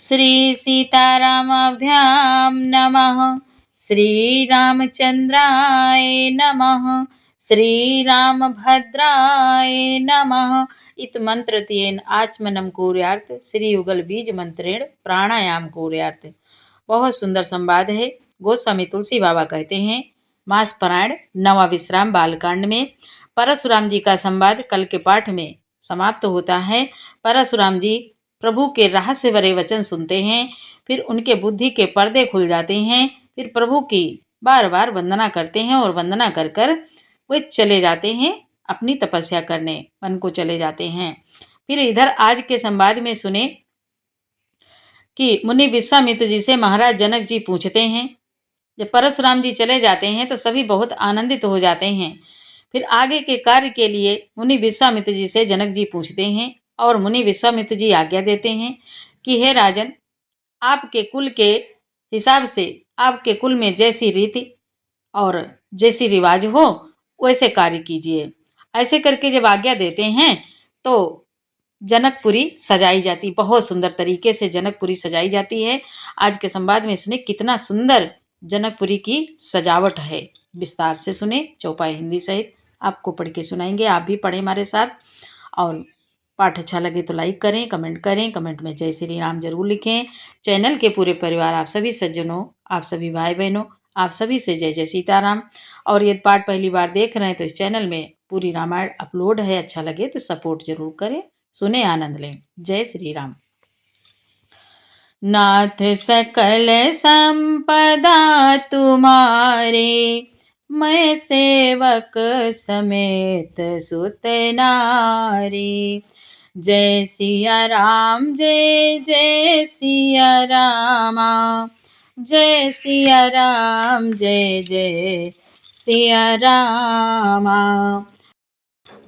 श्री सीतारामाभ्यां नमः। श्रीरामचन्द्राय नमः। श्रीरामभद्राय नमः। इत मंत्रत्येन आचमनम कुर्यात् श्री युगल बीज मंत्रेण प्राणायाम कुर्यात्। बहुत सुंदर संवाद है। गोस्वामी तुलसी बाबा कहते हैं, मास पारायण नवा विश्राम बालकांड में परशुराम जी का संवाद कल के पाठ में समाप्त होता है। परशुराम जी प्रभु के रहस्य भरे वचन सुनते हैं, फिर उनके बुद्धि के पर्दे खुल जाते हैं, फिर प्रभु की बार बार वंदना करते हैं और वंदना कर कर वे चले जाते हैं अपनी तपस्या करने, वन को चले जाते हैं। फिर इधर आज के संवाद में सुने कि मुनि विश्वामित्र जी से महाराज जनक जी पूछते हैं, जब परशुराम जी चले जाते हैं तो सभी बहुत आनंदित हो जाते हैं। फिर आगे के कार्य के लिए मुनि विश्वामित्र जी से जनक जी पूछते हैं और मुनि विश्वामित्र जी आज्ञा देते हैं कि हे राजन, आपके कुल के हिसाब से आपके कुल में जैसी रीति और जैसी रिवाज हो वैसे कार्य कीजिए। ऐसे करके जब आज्ञा देते हैं तो जनकपुरी सजाई जाती, बहुत सुंदर तरीके से जनकपुरी सजाई जाती है। आज के संवाद में सुने कितना सुंदर जनकपुरी की सजावट है। विस्तार से सुने, चौपाई हिंदी सहित आपको पढ़ के सुनाएंगे। आप भी पढ़ें हमारे साथ, और पाठ अच्छा लगे तो लाइक करें, कमेंट करें, कमेंट में जय श्री राम जरूर लिखें। चैनल के पूरे परिवार, आप सभी सज्जनों, आप सभी भाई बहनों, आप सभी से जय जय सीताराम। और यदि पाठ पहली बार देख रहे हैं तो इस चैनल में पूरी रामायण अपलोड है, अच्छा लगे तो सपोर्ट जरूर करें, सुने आनंद लें। जय श्री राम। नाथ सकल संपदा तुम्हारे, मैं सेवक समेत सुत नारी। जय सिया राम, जय जय सिया रामा, जय सिया राम, जय जय सिया रामा।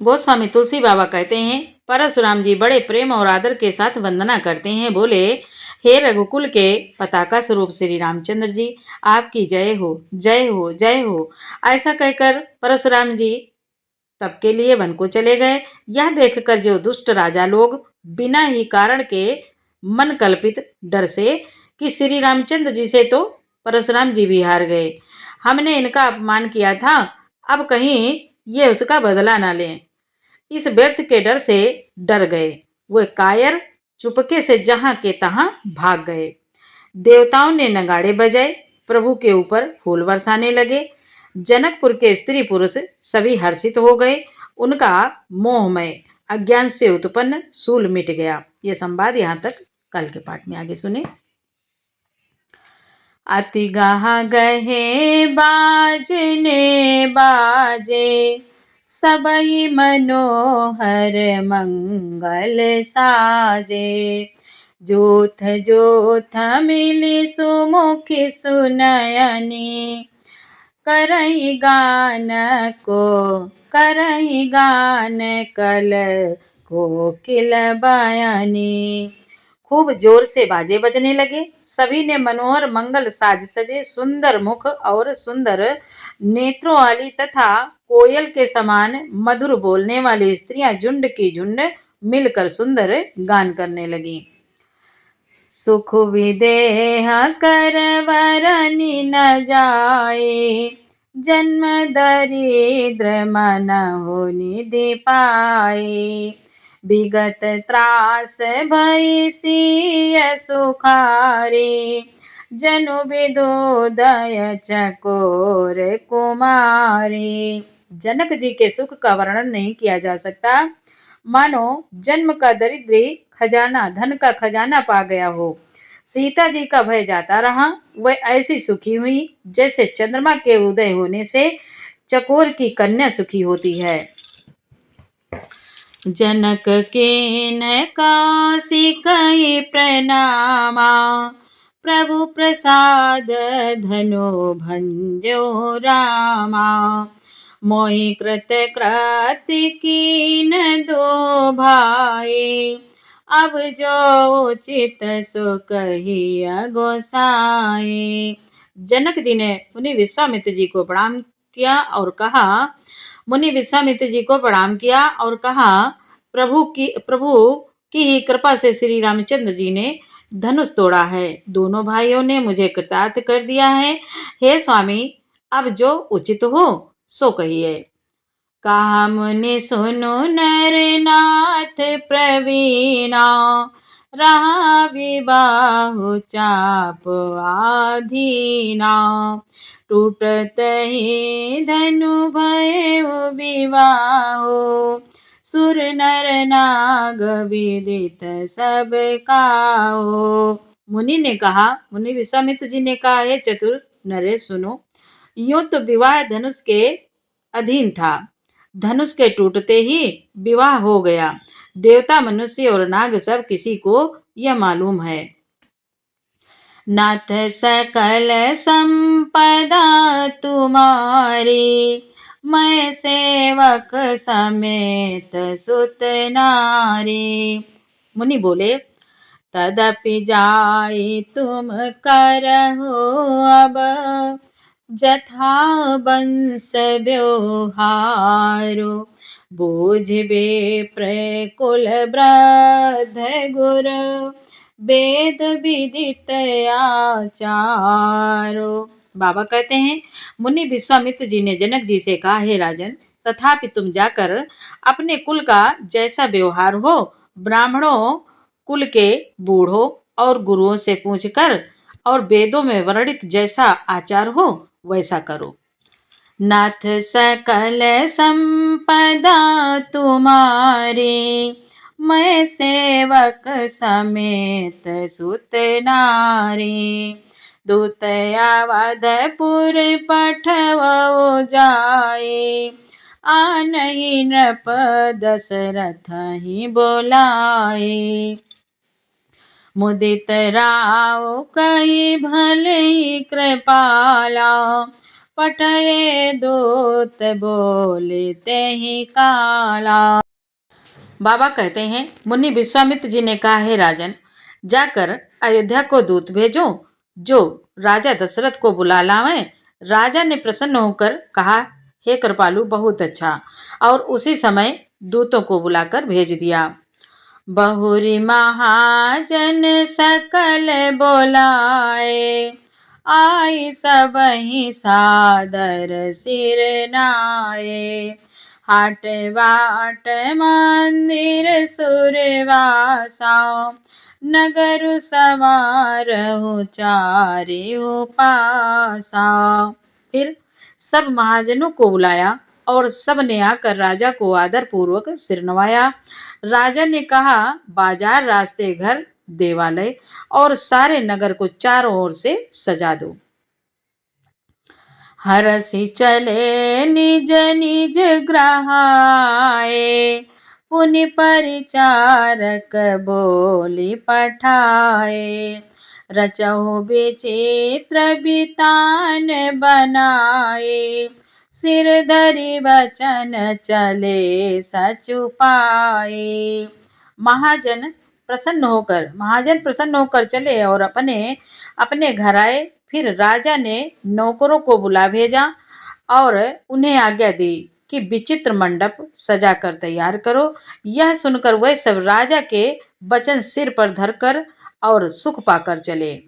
गोस्वामी तुलसी बाबा कहते हैं, परशुराम जी बड़े प्रेम और आदर के साथ वंदना करते हैं। बोले, हे रघुकुल के पताका स्वरूप श्री रामचंद्र जी, आपकी जय हो, जय हो, जय हो। ऐसा कहकर परशुराम जी तब के लिए वन को चले गए। यह देखकर जो दुष्ट राजा लोग बिना ही कारण के मन कल्पित डर से कि श्री रामचंद्र जी से तो परशुराम जी भी हार गए, हमने इनका अपमान किया था, अब कहीं ये उसका बदला ना लें, इस व्यर्थ के डर से डर गए। वे कायर चुपके से जहां के तहां भाग गए। देवताओं ने नगाड़े बजाए, प्रभु के ऊपर फूल बरसाने लगे। जनकपुर के स्त्री पुरुष सभी हर्षित हो गए। उनका मोहमय अज्ञान से उत्पन्न सूल मिट गया। ये संवाद यहाँ तक कल के पाठ में, आगे सुने। अति गाह गहे बाजने बाजे, सबई मनोहर मंगल साजे। जोथ जोथ मिली सुमुखी सुनयनी, करही गान को करही गान कल कोकिल बयानी। खूब जोर से बाजे बजने लगे। सभी ने मनोहर मंगल साज सजे, सुंदर मुख और सुंदर नेत्रों वाली तथा कोयल के समान मधुर बोलने वाली स्त्रियां झुंड की झुंड मिलकर सुंदर गान करने लगी। सुख विदेह करवरनि न जाए, जन्म दरिद्र मन हो निधि पाए। विगत त्रास भई सिय सुखारे, जनु विदोदय चकोर कुमारे। जनक जी के सुख का वर्णन नहीं किया जा सकता, मानो जन्म का दरिद्री खजाना, धन का खजाना पा गया हो। सीता जी का भय जाता रहा। वह ऐसी सुखी हुई जैसे चंद्रमा के उदय होने से चकोर की कन्या सुखी होती है। जनक के न काशी कई प्रणामा, प्रभु प्रसाद धनो भंजो रामा। मोहि कृत कृत्य कीन दो भाई, अब जो उचित सो कहिया गोसाई। जनक जी ने मुनि विश्वामित्र जी को प्रणाम किया और कहा, मुनि विश्वामित्र जी को प्रणाम किया और कहा, प्रभु की ही कृपा से श्री रामचंद्र जी ने धनुष तोड़ा है। दोनों भाइयों ने मुझे कृतार्थ कर दिया है। हे स्वामी, अब जो उचित हो सो कहिए। कहा मुनि सुनो नर नाथ प्रवीणा, रहा विबाहु चाप आधीना। टूटत ही धनु भय विवाहो, सुर नर नाग विदित सब काहो। मुनि ने कहा, मुनि विश्वामित्र जी ने कहा, हे चतुर नरेश सुनो, यूं तो विवाह धनुष के अधीन था। धनुष के टूटते ही विवाह हो गया। देवता, मनुष्य और नाग सब किसी को यह मालूम है। नाथ सकल संपदा तुम्हारी, मैं सेवक समेत सुत नारी। मुनि बोले, तदपि जाई तुम करहो अब, जथा वंश व्यवहारो। बूझबे प्रकुल वृद्ध गुर, वेद विदित आचारो। बाबा कहते हैं, मुनि विश्वामित्र जी ने जनक जी से कहा, हे राजन, तथापि तुम जाकर अपने कुल का जैसा व्यवहार हो, ब्राह्मणों कुल के बूढ़ों और गुरुओं से पूछकर और वेदों में वर्णित जैसा आचार हो वैसा करो। नाथ सकल संपदा तुम्हारी, मैं सेवक समेत सुत नारी। दूत अवधपुर पठवो जाए, आनहि नृप दशरथ ही बोलाए। मुदित राव कही भले कृपाला, पठये दूत बोलते ही काला। बाबा कहते हैं, मुनि विश्वामित्र जी ने कहा, हे राजन, जाकर अयोध्या को दूत भेजो जो राजा दशरथ को बुला लावे। राजा ने प्रसन्न होकर कहा, हे कृपालु, बहुत अच्छा, और उसी समय दूतों को बुलाकर भेज दिया। बहुरी महाजन सकल बोलाए, आई सबहि सादर सिर नाए। हाट बाट मंदिर सुरवासा, नगर सवारहु चारिहु पासा। फिर सब महाजनों को बुलाया और सब ने आकर राजा को आदर पूर्वक सिर नवाया। राजा ने कहा, बाजार, रास्ते, घर, देवालय और सारे नगर को चारों ओर से सजा दो। हरसि चले निज निज ग्रहाए, पुनि परिचारक बोली पठाए। रचहु विचित्र बितान बनाए, सिर धरि वचन चले सचुपाए। महाजन प्रसन्न होकर चले और अपने अपने घर आए। फिर राजा ने नौकरों को बुला भेजा और उन्हें आज्ञा दी कि विचित्र मंडप सजा कर तैयार करो। यह सुनकर वह सब राजा के वचन सिर पर धरकर और सुख पाकर चले।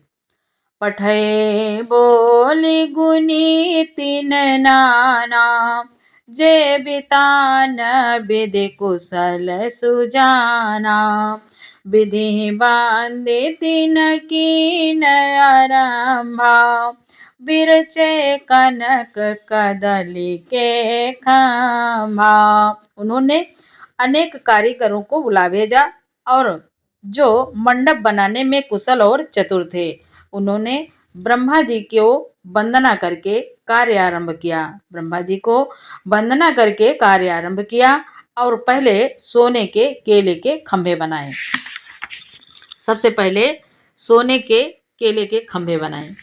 पठये बोली गुनी तीन नाना, जे बितान विधि कुशल सुजाना। विधि बांधे तीन कीन आरंभा, बिरचे कनक कदली के खंभा। उन्होंने अनेक कारीगरों को बुला भेजा और जो मंडप बनाने में कुशल और चतुर थे। उन्होंने ब्रह्मा जी को वंदना करके कार्य आरंभ किया। ब्रह्मा जी को वंदना करके कार्य आरंभ किया और पहले सोने के केले के खंभे बनाए। सबसे पहले सोने के केले के खंभे बनाए।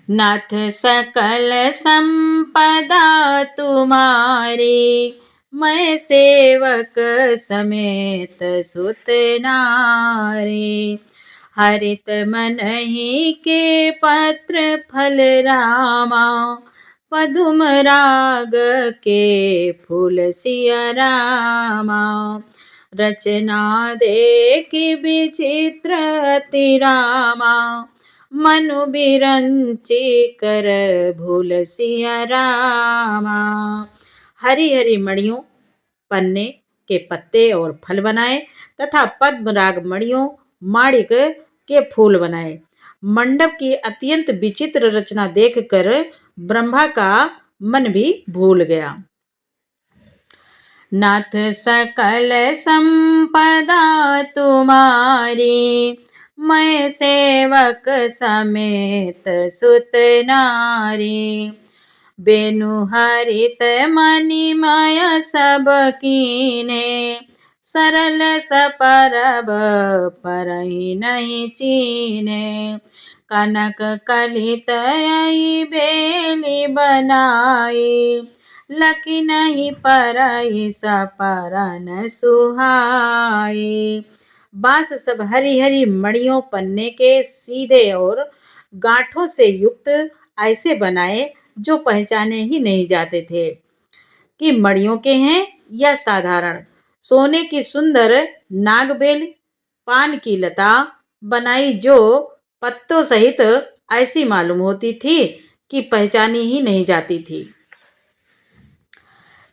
नाथ सकल संपदा तुम्हारी, मैं सेवक समेत सुत नारी। हरित मनहि के पत्र फल रामा, पदुम राग के फूल सिया रामा। रचना देखी विचित्र अति रामा, मनु बिरंची कर भूल सिया रामा। हरी हरी मणियों, पन्ने के पत्ते और फल बनाए तथा पद्मराग मणियों, माणिक के फूल बनाए। मंडप की अत्यंत विचित्र रचना देखकर ब्रह्मा का मन भी भूल गया। नाथ सकल संपदा तुम्हारी, मैं सेवक समेत सुत नारी। बेनु हरित मणिमय सब कीने, सरल सपरब परहि नहीं चीने। कनक कलित यही बेली बनाई, लकी नहीं परई सपरन सुहाई। बांस सब हरी हरी मणियों, पन्ने के सीधे और गांठों से युक्त ऐसे बनाए जो पहचाने ही नहीं जाते थे कि मणियों के हैं या साधारण। सोने की सुंदर नागबेल, पान की लता बनाई जो पत्तों सहित ऐसी मालूम होती थी कि पहचानी ही नहीं जाती थी।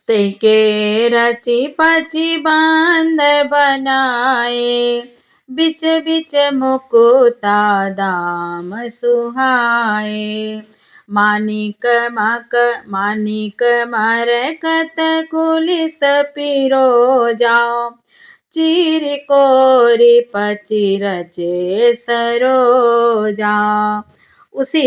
के रची पची बांध बनाए, बिच बिच मुकुता दाम सुहाए। मानिक मरकत कुलिस पिरोजा, चीर कोरी पची रचे सरोजा। उसे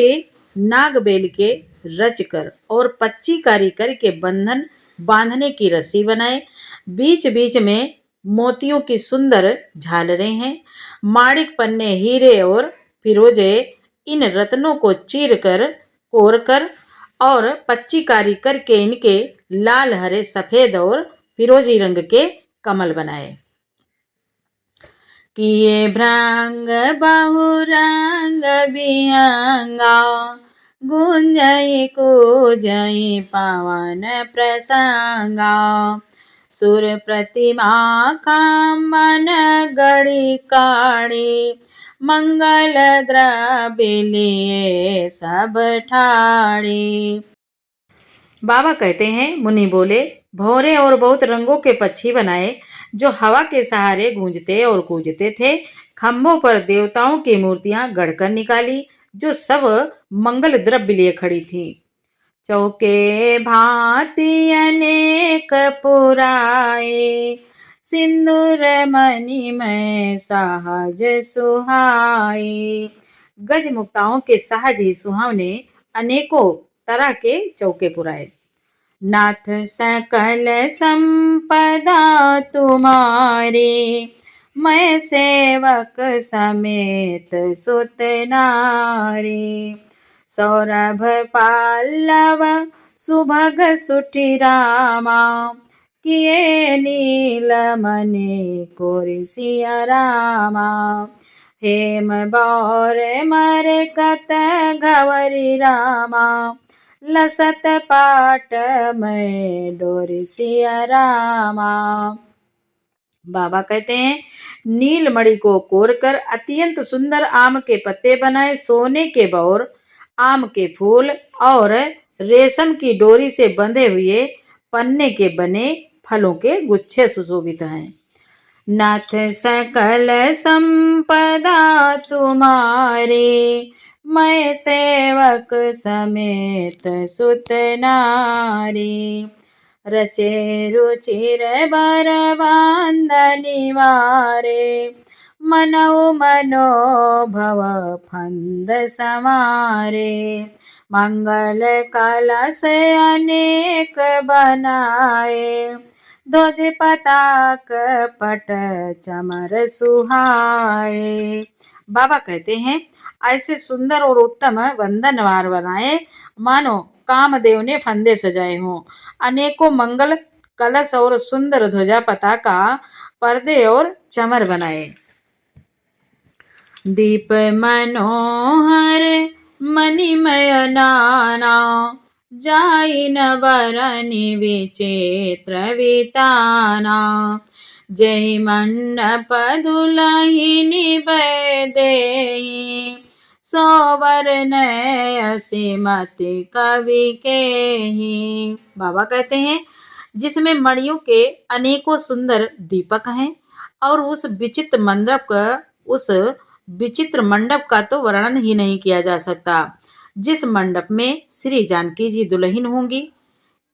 नागबेल के रचकर और पच्ची कारी करके बंधन बांधने की रस्सी बनाए। बीच बीच में मोतियों की सुंदर झालरें हैं। माणिक, पन्ने, हीरे और फिरोजे इन रत्नों को चीर कर, कोर कर और पच्ची कारी करके इनके लाल, हरे, सफेद और फिरोजी रंग के कमल बनाए। किए भ्रंग बहुरंग विहंगा, गुंजई कूजई पवन प्रसंगा। सुर प्रतिमा खामन गढ़ी काढ़ी, मंगल द्रव्य लिए सब ठाड़ी। बाबा कहते हैं, मुनि बोले, भौरे और बहुत रंगों के पक्षी बनाए जो हवा के सहारे गूंजते और कूजते थे। खम्भों पर देवताओं की मूर्तियां गढ़कर निकाली जो सब मंगल द्रव्य लिए खड़ी थी। चौके भांति अनेक पुराए, सिंदूर मणि में सहज सुहाए। गज मुक्ताओं के सहज ही सुहावने अनेकों तरह के चौके पुराए। नाथ सकल संपदा तुम्हारी, मैं सेवक समेत सुत नारी। सौरभ पाल्लव सुभग सुठी रामा, किए नील मणि कोरि सिया रामा। हेम बौर मरकत घवरी रामा, लसत पाट में डोरी सिया रामा। बाबा कहते हैं, नीलमणि को कोरकर अत्यंत सुंदर आम के पत्ते बनाए। सोने के बौर, आम के फूल और रेशम की डोरी से बंधे हुए पन्ने के बने फलों के गुच्छे सुशोभित हैं। नाथ सकल संपदा तुम्हारी, मैं सेवक समेत सुत नारी। रचे रुचिर बर बांधनि वारे, मनऊ मनोभव फंद समारे। मंगल कलश अनेक बनाए, ध्वज पताक पट चमर सुहाए। बाबा कहते हैं, ऐसे सुंदर और उत्तम वंदनवार बनाए मानो कामदेव ने फंदे सजाए हों। अनेकों मंगल कलश और सुंदर ध्वजा पताका, पर्दे और चमर बनाए। दीप मनोहर मणिमय नाना, जाई न बरनि विचित्र विताना। जय मंडप दुलहिनी देहि, सोवर्ण असीमति कवि केहि। बाबा कहते हैं जिसमें मणियों के अनेकों सुंदर दीपक हैं और उस विचित्र मंडप का तो वर्णन ही नहीं किया जा सकता। जिस मंडप में श्री जानकी जी दुल्हन होंगी,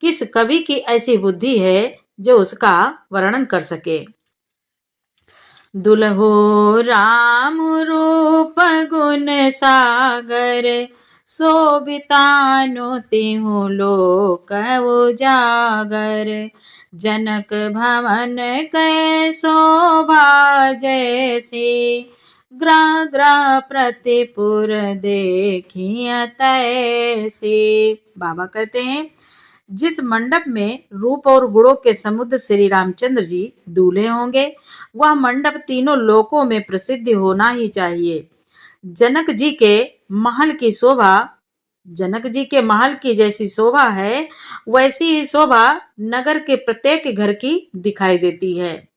किस कवि की ऐसी बुद्धि है जो उसका वर्णन कर सके। दुल्हो राम रूप गुण सागर, शोभितानु तिहु लोक उजागर। जनक भवन कै शोभा जैसी, ग्रह ग्रह प्रतिपुर देखिय तैसी। बाबा कहते हैं जिस मंडप में रूप और गुणों के समुद्र श्री रामचंद्र जी दूल्हे होंगे, वह मंडप तीनों लोकों में प्रसिद्ध होना ही चाहिए। जनक जी के महल की जैसी शोभा है, वैसी ही शोभा नगर के प्रत्येक घर की दिखाई देती है।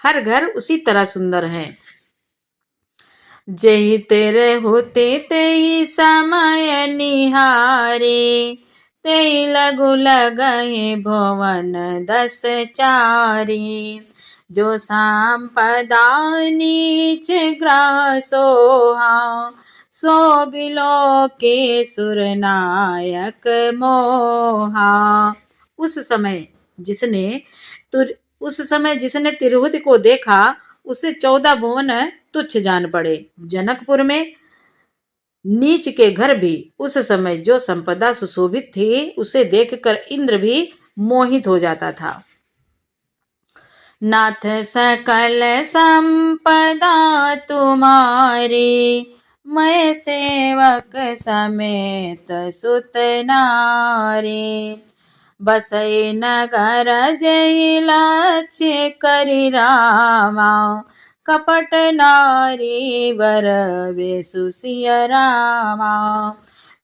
हर घर उसी तरह सुंदर है। जेहि तेरे होते तेहि समय निहारे, तेहि लघु लगहि भुवन 10 चारी। जो संपदा नीच ग्रह सोहा, सो बिलो के सुर नायक मोहा। उस समय जिसने तिरहुत को देखा, उसे 14 भुवन तुच्छ जान पड़े। जनकपुर में नीच के घर भी उस समय जो संपदा सुशोभित थी, उसे देखकर इंद्र भी मोहित हो जाता था। नाथ सकल संपदा तुम्हारी, मैं सेवक समेत सुत नारी। बसई नगर जय लक्ष्य करि रामा, कपट नारी वर वेसु सिय रामा।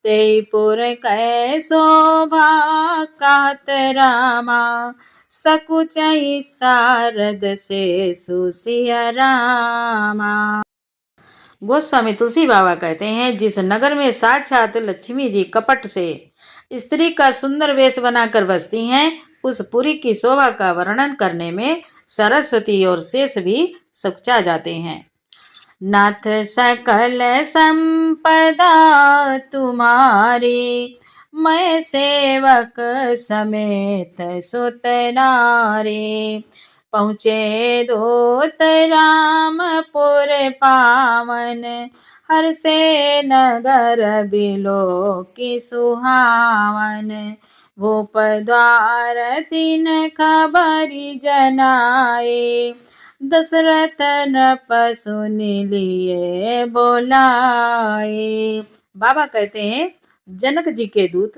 तेपुर कै शोभा कहत रामा, सकुचहि शारद से सुसिय रामा। गोस्वामी तुलसी बाबा कहते हैं जिस नगर में साक्षात लक्ष्मी जी कपट से स्त्री का सुंदर वेश बनाकर बसती हैं, उस पुरी की शोभा का वर्णन करने में सरस्वती और शेष भी सकुचा जाते हैं। नाथ सकल संपदा तुम्हारी, मैं सेवक समेत सुत नारी। पहुँचे दूत रामपुर पावन, हर से नगर बिलो की सुहावन। भूप द्वार 3 खबरी जनाए, दशरथ नृप सुनि लिए बोलाए। बाबा कहते हैं जनक जी के दूत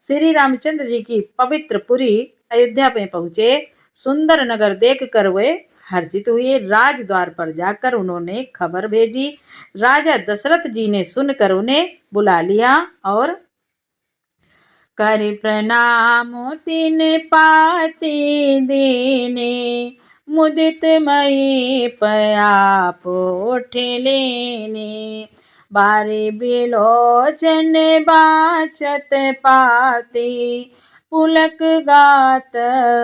श्री रामचंद्र जी की पवित्र पुरी अयोध्या में पहुँचे। सुंदर नगर देखकर वे हर्षित हुए। राजद्वार पर जाकर उन्होंने खबर भेजी। राजा दशरथ जी ने सुनकर उन्हें बुला लिया और करि प्रणाम 3 पाती दीने, मुदित मही पयाप उठ लेने। बारी बिलोचन बाचत पाती, पुलक गात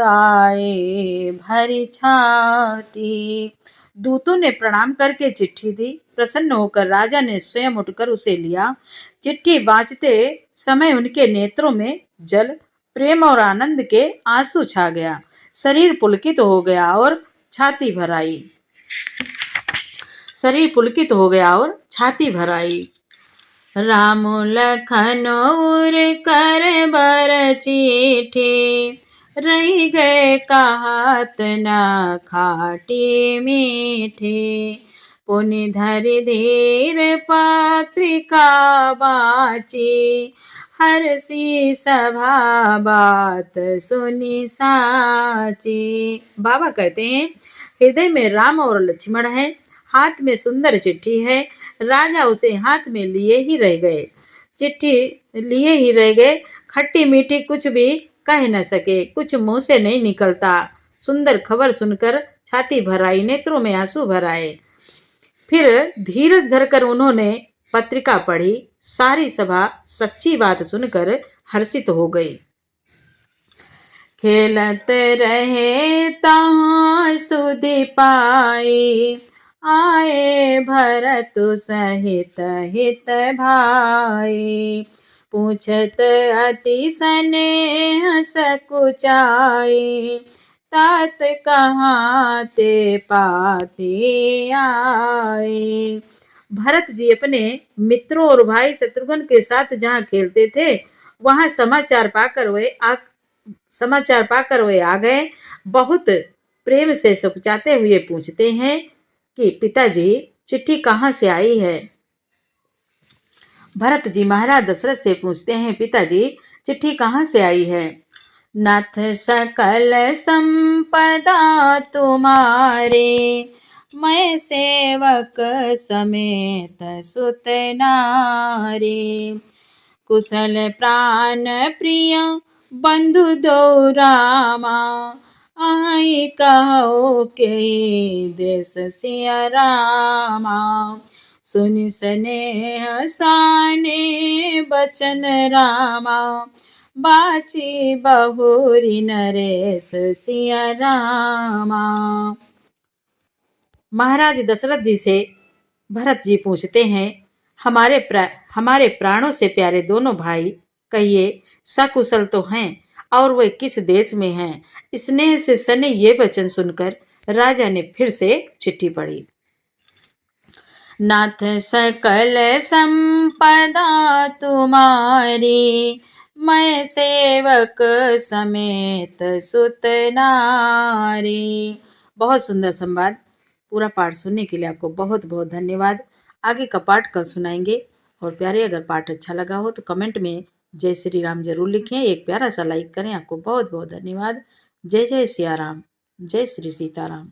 आए भरी छाती। दूतों ने प्रणाम करके चिट्ठी दी। प्रसन्न होकर राजा ने स्वयं उठकर उसे लिया। चिट्ठी बाँचते समय उनके नेत्रों में जल, प्रेम और आनंद के आंसू छा गया। शरीर पुलकित हो गया और छाती भर आई। राम लखन उर कर बर चिट्ठी, रही गए कहत न खाटी मीठी। पुनि धरि धीर पत्रिका बाची, हर्षि सभा बात सुनी साची। बाबा कहते हैं हृदय में राम और लक्ष्मण है, हाथ में सुंदर चिट्ठी है। राजा उसे हाथ में लिए ही रह गए। खट्टी मीठी कुछ भी कह न सके, कुछ मुंह से नहीं निकलता। सुंदर खबर सुनकर छाती भर आई, नेत्रों में आंसू भर आए। फिर धीरज धरकर उन्होंने पत्रिका पढ़ी। सारी सभा सच्ची बात सुनकर हर्षित हो गई। खेलत रहे तां सुधि पाई, आए भरत सहित हित भाई। पूछत अति स्नेह सकुचाई, तात कहाँ ते पाती आए। भरत जी अपने मित्रों और भाई शत्रुघ्न के साथ जहाँ खेलते थे वहां समाचार पाकर वे आ गए। बहुत प्रेम से सकुचाते हुए पूछते हैं कि पिताजी चिट्ठी कहाँ से आई है। भरत जी महाराज दशरथ से पूछते हैं, पिताजी चिट्ठी कहाँ से आई है। नाथ सकल संपदा तुम्हारे, मैं सेवक समेत सुत नारी। कुशल प्राण प्रिय बंधु दो रामा, आई कहो के देश सिया रामा। सुनि स्नेह साने बचन रामा, बाची बहुरी नरेश सिया रामा। महाराज दशरथ जी से भरत जी पूछते हैं, हमारे प्राणों से प्यारे दोनों भाई कहिए सकुशल तो हैं और वे किस देश में हैं। स्नेह से सने ये वचन सुनकर राजा ने फिर से चिट्ठी पढ़ी। नाथ सकल संपदा तुम्हारी, मैं सेवक समेत सुत नारी। बहुत सुंदर संवाद। पूरा पाठ सुनने के लिए आपको बहुत बहुत धन्यवाद। आगे का पाठ कल सुनाएंगे। और प्यारे अगर पाठ अच्छा लगा हो तो कमेंट में जय श्री राम जरूर लिखें, एक प्यारा सा लाइक करें। आपको बहुत बहुत धन्यवाद। जय जय सिया राम, जय श्री सीताराम।